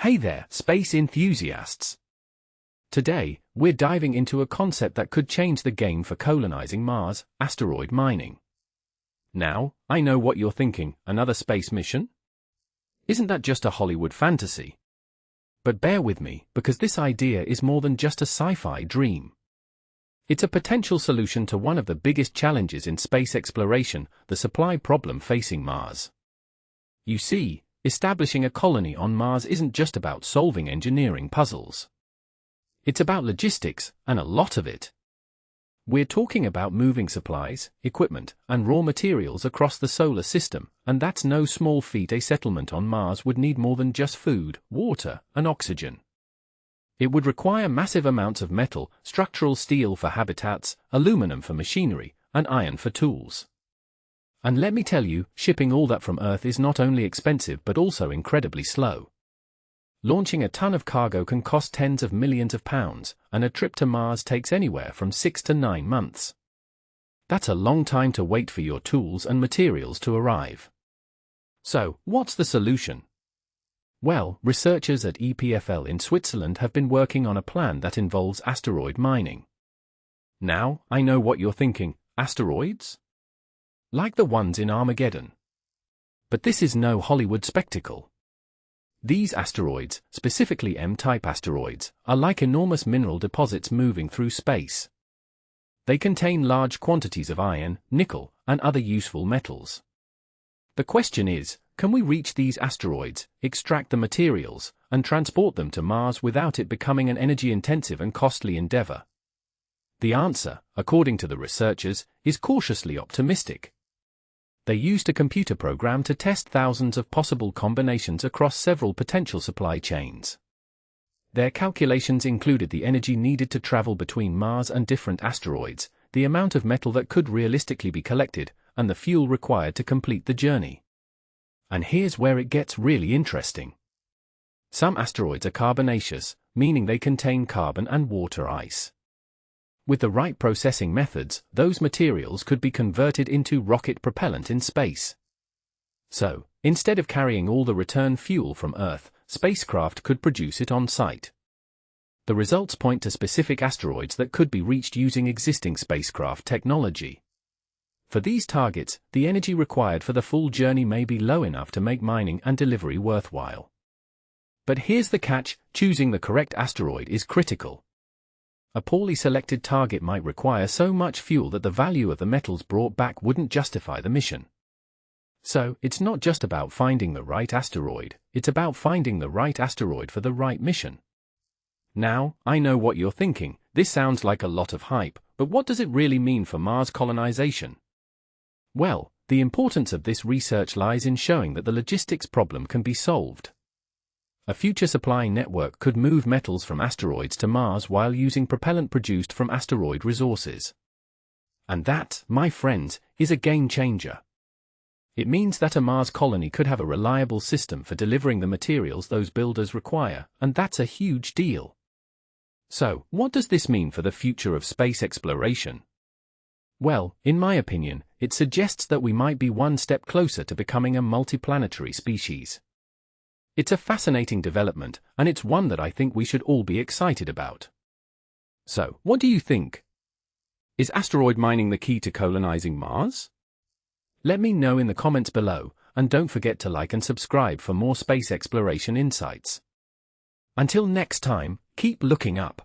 Hey there, space enthusiasts! Today, we're diving into a concept that could change the game for colonizing Mars: asteroid mining. Now, I know what you're thinking: another space mission? Isn't that just a Hollywood fantasy? But bear with me, because this idea is more than just a sci-fi dream. It's a potential solution to one of the biggest challenges in space exploration: the supply problem facing Mars. You see, establishing a colony on Mars isn't just about solving engineering puzzles. It's about logistics, and a lot of it. We're talking about moving supplies, equipment, and raw materials across the solar system, and that's no small feat. A settlement on Mars would need more than just food, water, and oxygen. It would require massive amounts of metal, structural steel for habitats, aluminum for machinery, and iron for tools. And let me tell you, shipping all that from Earth is not only expensive but also incredibly slow. Launching a ton of cargo can cost tens of millions of pounds, and a trip to Mars takes anywhere from 6 to 9 months. That's a long time to wait for your tools and materials to arrive. So, what's the solution? Well, researchers at EPFL in Switzerland have been working on a plan that involves asteroid mining. Now, I know what you're thinking: asteroids? Like the ones in Armageddon. But this is no Hollywood spectacle. These asteroids, specifically M-type asteroids, are like enormous mineral deposits moving through space. They contain large quantities of iron, nickel, and other useful metals. The question is, can we reach these asteroids, extract the materials, and transport them to Mars without it becoming an energy-intensive and costly endeavor? The answer, according to the researchers, is cautiously optimistic. They used a computer program to test thousands of possible combinations across several potential supply chains. Their calculations included the energy needed to travel between Mars and different asteroids, the amount of metal that could realistically be collected, and the fuel required to complete the journey. And here's where it gets really interesting. Some asteroids are carbonaceous, meaning they contain carbon and water ice. With the right processing methods, those materials could be converted into rocket propellant in space. So, instead of carrying all the return fuel from Earth, spacecraft could produce it on site. The results point to specific asteroids that could be reached using existing spacecraft technology. For these targets, the energy required for the full journey may be low enough to make mining and delivery worthwhile. But here's the catch: choosing the correct asteroid is critical. A poorly selected target might require so much fuel that the value of the metals brought back wouldn't justify the mission. So, it's not just about finding the right asteroid, it's about finding the right asteroid for the right mission. Now, I know what you're thinking: this sounds like a lot of hype, but what does it really mean for Mars colonization? Well, the importance of this research lies in showing that the logistics problem can be solved. A future supply network could move metals from asteroids to Mars while using propellant produced from asteroid resources. And that, my friends, is a game changer. It means that a Mars colony could have a reliable system for delivering the materials those builders require, and that's a huge deal. So, what does this mean for the future of space exploration? Well, in my opinion, it suggests that we might be one step closer to becoming a multiplanetary species. It's a fascinating development, and it's one that I think we should all be excited about. So, what do you think? Is asteroid mining the key to colonizing Mars? Let me know in the comments below, and don't forget to like and subscribe for more space exploration insights. Until next time, keep looking up.